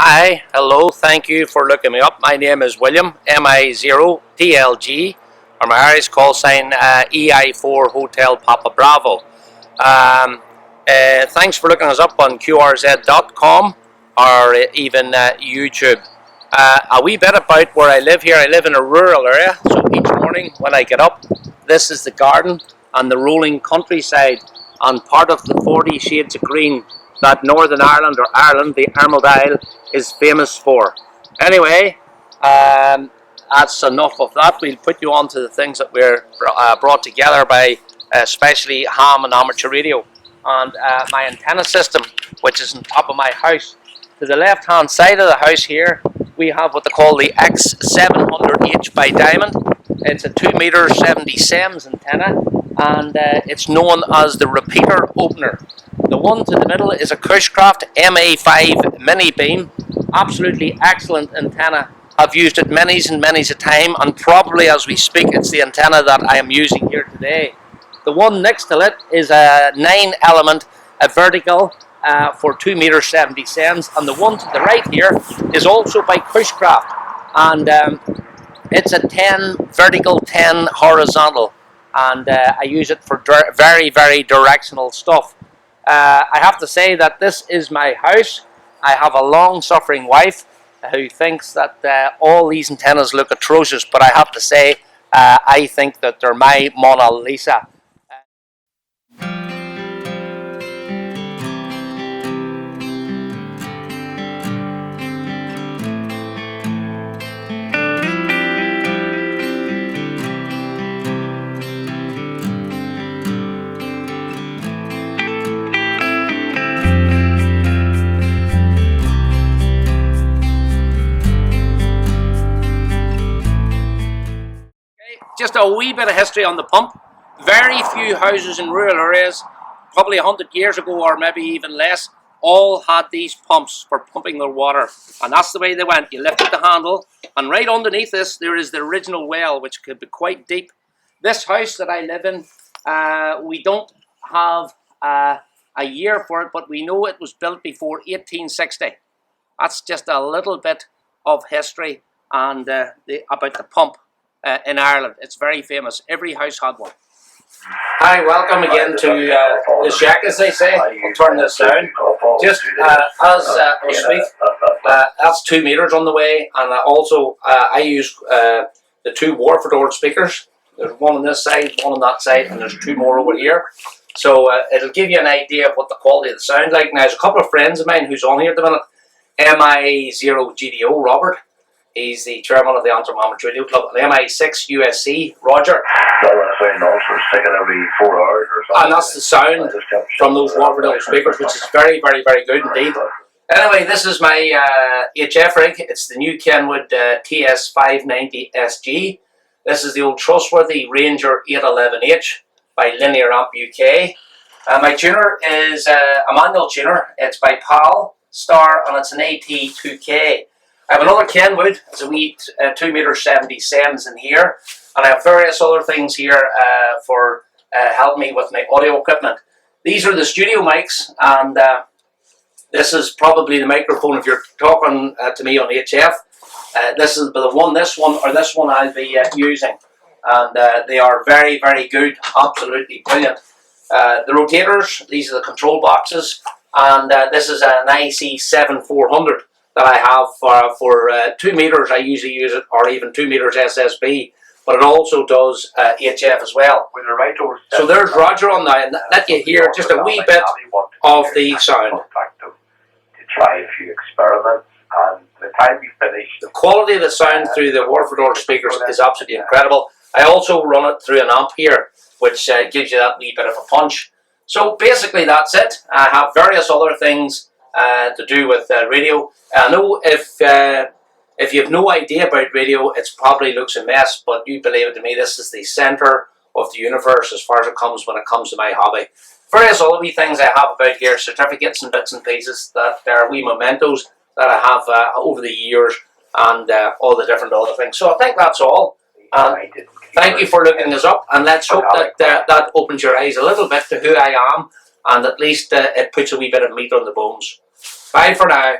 Hi, hello, thank you for looking me up. My name is William, Mi0TLG, or my Irish call sign EI4 Hotel Papa Bravo. Thanks for looking us up on QRZ.com or even YouTube. A wee bit about where I live here. I live in a rural area, so each morning when I get up, this is the garden and the rolling countryside and part of the 40 shades of green that Northern Ireland, or Ireland, the Emerald Isle, is famous for. Anyway, that's enough of that. We'll put you on to the things that we're brought together by especially ham and amateur radio. And my antenna system, which is on top of my house. To the left hand side of the house here, we have what they call the X700H by Diamond. It's a 2m70 SEMS antenna, and it's known as the repeater opener. The one to the middle is a Cushcraft MA5 mini beam. Absolutely excellent antenna. I've used it many's and many's a time, and probably as we speak it's the antenna that I am using here today. The one next to it is a 9-element vertical for 2m70 SEMS, and the one to the right here is also by Cushcraft, and it's a 10 vertical, 10 horizontal, and I use it for very directional stuff. I have to say that this is my house. I have a long-suffering wife who thinks that all these antennas look atrocious, but I have to say I think that they're my Mona Lisa. Just a wee bit of history on the pump. Very few houses in rural areas, probably 100 years ago or maybe even less, all had these pumps for pumping their water. And that's the way they went. You lifted the handle, and right underneath this there is the original well, which could be quite deep. This house that I live in, we don't have a year for it, but we know it was built before 1860. That's just a little bit of history and about the pump. In Ireland. It's very famous. Every house had one. Hi, welcome again to the shack, as they say. I'll turn this down. Just as we speak, that's 2 meters on the way, and also I use the 2 Warford speakers. There's one on this side, one on that side, and there's 2 more over here. So it'll give you an idea of what the quality of the sound like. Now, there's a couple of friends of mine who's on here at the minute. Mi0GDO, Robert. He's the chairman of the Antrim Amateur Radio Club. And MI6 USC, Roger. Every 4 hours or something. And that's the sound from those Warford speakers, which is very good indeed. Anyway, this is my HF rig. It's the new Kenwood TS590 SG. This is the old trustworthy Ranger 811H by Linear Amp UK. My tuner is a manual tuner. It's by PAL Star, and it's an AT2K. I have another Kenwood. It's a wee 2m70 SEMS in here, and I have various other things here for helping me with my audio equipment. These are the studio mics, and this is probably the microphone if you're talking to me on HF. This is the one, this one, or this one I'll be using, and they are very good, absolutely brilliant. The rotators, these are the control boxes, and this is an IC7400. That I have for 2 meters. I usually use it, or even 2 meters SSB, but it also does HF as well. So there's Roger on that, and let you hear just a wee bit of the sound. To try a few experiments, and the time we finish, the quality of the sound through the Warford speakers is absolutely incredible. I also run it through an amp here, which gives you that wee bit of a punch. So basically that's it. I have various other things to do with radio. I know if you have no idea about radio, it probably looks a mess, but you believe it to me, this is the centre of the universe as far as it comes when it comes to my hobby. Various other wee things I have about here, certificates and bits and pieces that are wee mementos that I have over the years, and all the different other things. So I think that's all. Thank you for looking us up, and let's hope that that opens your eyes a little bit to who I am, and at least it puts a wee bit of meat on the bones. Bye for now.